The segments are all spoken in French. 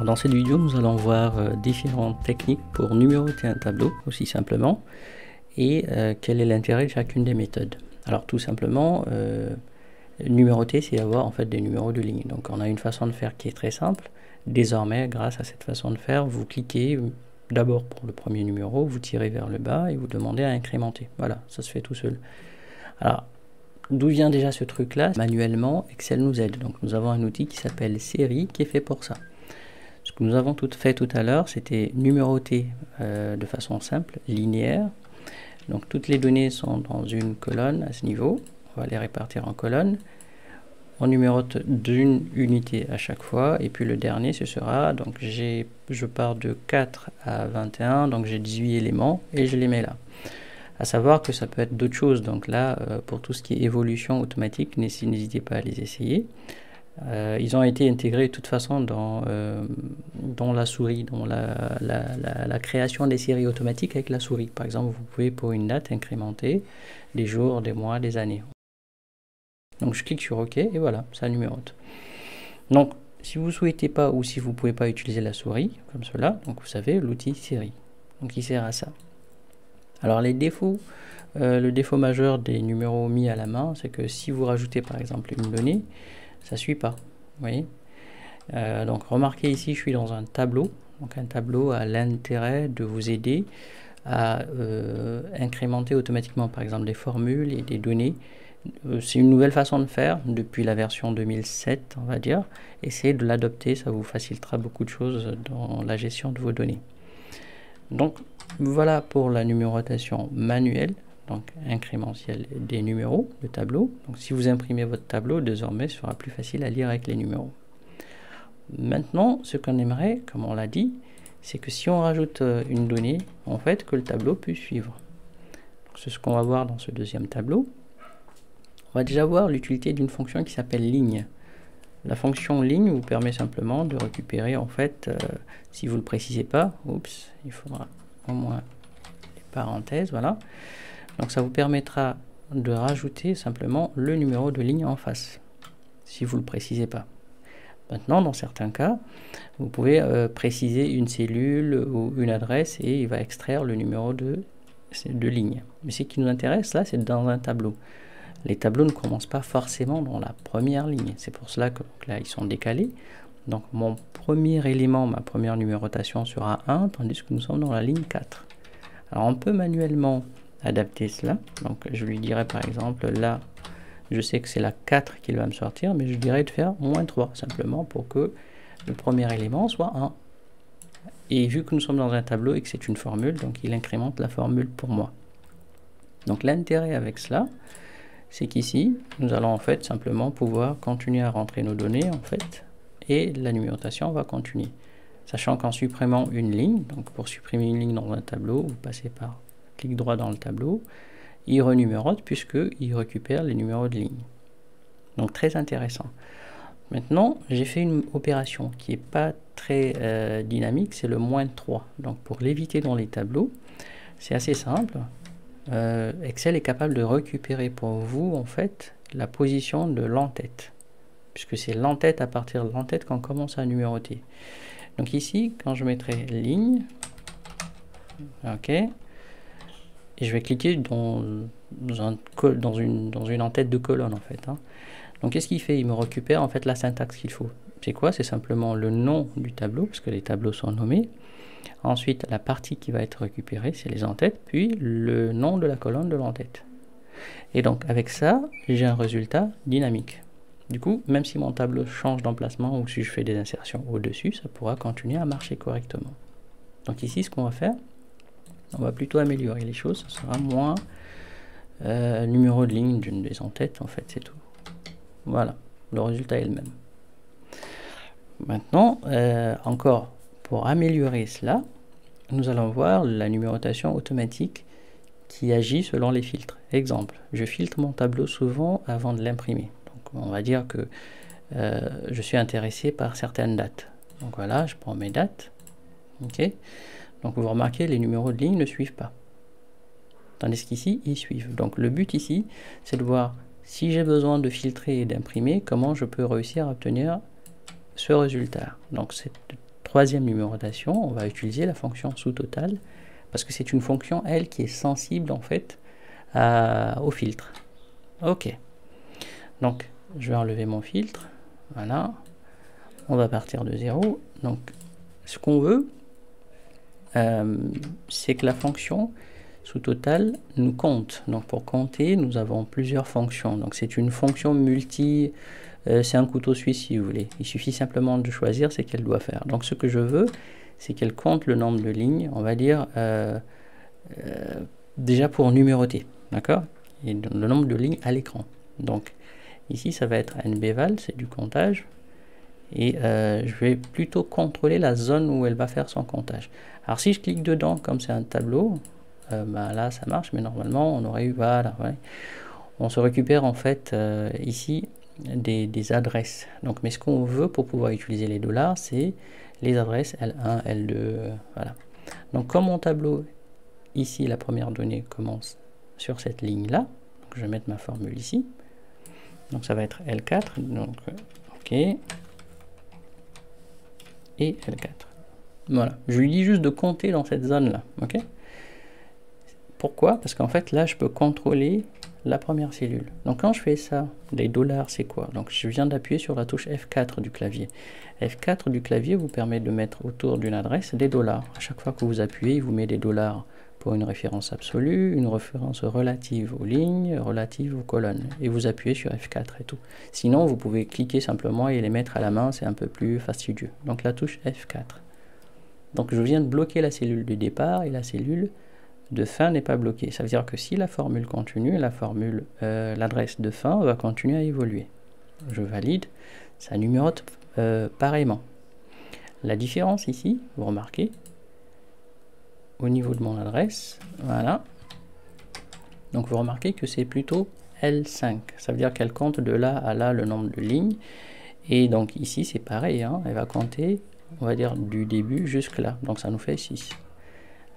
dans cette vidéo, nous allons voir différentes techniques pour numéroter un tableau, aussi simplement, et quel est l'intérêt de chacune des méthodes. Alors tout simplement, numéroter, c'est avoir en fait des numéros de ligne. Donc on a une façon de faire qui est très simple. Désormais, grâce à cette façon de faire, vous cliquez d'abord pour le premier numéro, vous tirez vers le bas et vous demandez à incrémenter. Voilà, ça se fait tout seul. Alors, d'où vient déjà ce truc-là? Manuellement, Excel nous aide. Donc nous avons un outil qui s'appelle série qui est fait pour ça. Ce que nous avons fait tout à l'heure, c'était numéroter de façon simple, linéaire. Donc toutes les données sont dans une colonne à ce niveau. On va les répartir en colonnes. On numérote d'une unité à chaque fois. Et puis le dernier, ce sera, donc je pars de 4 à 21, donc j'ai 18 éléments et je les mets là. À savoir que ça peut être d'autres choses. Donc là, pour tout ce qui est évolution automatique, n'hésitez pas à les essayer. Ils ont été intégrés de toute façon dans la souris, dans la création des séries automatiques avec la souris. Par exemple, vous pouvez pour une date incrémenter des jours, des mois, des années. Donc je clique sur OK et voilà, ça numérote. Donc si vous ne souhaitez pas ou si vous ne pouvez pas utiliser la souris, comme cela, donc vous savez l'outil série. Donc il sert à ça. Alors les défauts, le défaut majeur des numéros mis à la main, c'est que si vous rajoutez par exemple une donnée, ça ne suit pas. Vous voyez, donc remarquez ici, je suis dans un tableau. Donc un tableau a l'intérêt de vous aider à incrémenter automatiquement par exemple des formules et des données. C'est une nouvelle façon de faire depuis la version 2007, on va dire. Essayez de l'adopter, ça vous facilitera beaucoup de choses dans la gestion de vos données. Donc voilà pour la numérotation manuelle, donc incrémentielle des numéros de tableau. Donc si vous imprimez votre tableau, désormais ce sera plus facile à lire avec les numéros. Maintenant, ce qu'on aimerait, comme on l'a dit, c'est que si on rajoute une donnée, en fait, que le tableau puisse suivre. C'est ce qu'on va voir dans ce deuxième tableau. On va déjà voir l'utilité d'une fonction qui s'appelle ligne. La fonction ligne vous permet simplement de récupérer, en fait, si vous ne le précisez pas, oups, il faudra au moins les parenthèses, voilà. Donc ça vous permettra de rajouter simplement le numéro de ligne en face, si vous ne le précisez pas. Maintenant, dans certains cas, vous pouvez préciser une cellule ou une adresse et il va extraire le numéro de ligne. Mais ce qui nous intéresse là, c'est dans un tableau. Les tableaux ne commencent pas forcément dans la première ligne. C'est pour cela que là, ils sont décalés. Donc mon premier élément, ma première numérotation sera 1, tandis que nous sommes dans la ligne 4. Alors on peut manuellement adapter cela. Donc je lui dirais par exemple, là, je sais que c'est la 4 qu'il va me sortir, mais je dirais de faire -3, simplement pour que le premier élément soit 1. Et vu que nous sommes dans un tableau et que c'est une formule, donc il incrémente la formule pour moi. Donc l'intérêt avec cela, c'est qu'ici, nous allons en fait simplement pouvoir continuer à rentrer nos données en fait, et la numérotation va continuer. Sachant qu'en supprimant une ligne, donc pour supprimer une ligne dans un tableau, vous passez par clic droit dans le tableau, il renumérote puisqu'il récupère les numéros de ligne. Donc très intéressant. Maintenant, j'ai fait une opération qui n'est pas très dynamique, c'est le -3. Donc pour l'éviter dans les tableaux, c'est assez simple. Excel est capable de récupérer pour vous en fait la position de l'en-tête, puisque c'est l'en-tête, à partir de l'en-tête qu'on commence à numéroter. Donc ici, quand je mettrai ligne, ok, et je vais cliquer dans une en-tête de colonne en fait. Donc qu'est-ce qu'il fait? Il me récupère en fait la syntaxe qu'il faut. C'est quoi? C'est simplement le nom du tableau, parce que les tableaux sont nommés. Ensuite, la partie qui va être récupérée, c'est les en-têtes, puis le nom de la colonne de l'en-tête. Et donc, avec ça, j'ai un résultat dynamique. Du coup, même si mon tableau change d'emplacement ou si je fais des insertions au-dessus, ça pourra continuer à marcher correctement. Donc ici, ce qu'on va faire, on va plutôt améliorer les choses. Ce sera moins numéro de ligne d'une des en-têtes, en fait, c'est tout. Voilà, le résultat est le même. Maintenant, encore, pour améliorer cela, nous allons voir la numérotation automatique qui agit selon les filtres. Exemple, je filtre mon tableau souvent avant de l'imprimer. Donc on va dire que je suis intéressé par certaines dates. Donc voilà, je prends mes dates. Ok. Donc vous remarquez, les numéros de ligne ne suivent pas. Tandis qu'ici, ils suivent. Donc le but ici, c'est de voir si j'ai besoin de filtrer et d'imprimer, comment je peux réussir à obtenir ce résultat. Donc c'est troisième numérotation, on va utiliser la fonction sous-total, parce que c'est une fonction, elle, qui est sensible, en fait, au filtre. Ok. Donc, je vais enlever mon filtre. Voilà. On va partir de 0. Donc, ce qu'on veut, c'est que la fonction sous-total nous compte. Donc, pour compter, nous avons plusieurs fonctions. Donc, c'est une fonction multi... c'est un couteau suisse, si vous voulez. Il suffit simplement de choisir ce qu'elle doit faire. Donc, ce que je veux, c'est qu'elle compte le nombre de lignes, on va dire, déjà pour numéroter. D'accord? Et le nombre de lignes à l'écran. Donc, ici, ça va être nbval, c'est du comptage. Et je vais plutôt contrôler la zone où elle va faire son comptage. Alors, si je clique dedans, comme c'est un tableau, bah, là, ça marche, mais normalement, on aurait eu... Voilà, ouais. On se récupère, en fait, ici, des adresses. Donc, mais ce qu'on veut pour pouvoir utiliser les dollars, c'est les adresses L1, L2, voilà. Donc, comme mon tableau, ici, la première donnée commence sur cette ligne-là, je vais mettre ma formule ici. Donc, ça va être L4, donc, OK. Et L4. Voilà. Je lui dis juste de compter dans cette zone-là, OK. Pourquoi? Parce qu'en fait, là, je peux contrôler la première cellule. Donc quand je fais ça, les dollars, c'est quoi? Donc je viens d'appuyer sur la touche F4 du clavier. F4 du clavier vous permet de mettre autour d'une adresse des dollars. À chaque fois que vous appuyez, il vous met des dollars pour une référence absolue, une référence relative aux lignes, relative aux colonnes. Et vous appuyez sur F4 et tout. Sinon, vous pouvez cliquer simplement et les mettre à la main, c'est un peu plus fastidieux. Donc la touche F4. Donc je viens de bloquer la cellule de départ et la cellule de fin n'est pas bloquée. Ça veut dire que si la formule continue, l'adresse de fin va continuer à évoluer. Je valide, ça numérote pareillement. La différence ici, vous remarquez, au niveau de mon adresse, voilà. Donc vous remarquez que c'est plutôt L5. Ça veut dire qu'elle compte de là à là le nombre de lignes. Et donc ici c'est pareil, hein, elle va compter, on va dire, du début jusque là. Donc ça nous fait 6.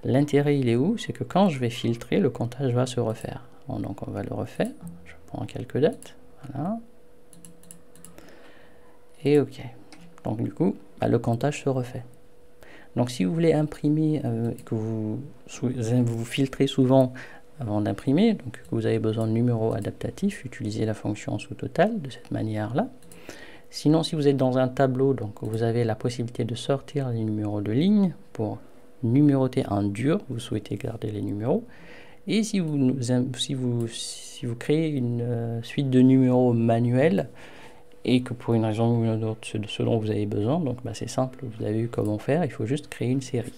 L'intérêt, il est où? C'est que quand je vais filtrer, le comptage va se refaire. Bon, donc, on va le refaire. Je prends quelques dates. Voilà. Et OK. Donc, du coup, bah, le comptage se refait. Donc, si vous voulez imprimer et que vous filtrez souvent avant d'imprimer, donc que vous avez besoin de numéros adaptatifs, utilisez la fonction sous-total de cette manière-là. Sinon, si vous êtes dans un tableau, donc vous avez la possibilité de sortir les numéros de ligne pour numéroter en dur, vous souhaitez garder les numéros. Et si vous créez une suite de numéros manuels et que pour une raison ou une autre, c'est ce dont vous avez besoin, donc bah, c'est simple, vous avez vu comment faire, il faut juste créer une série.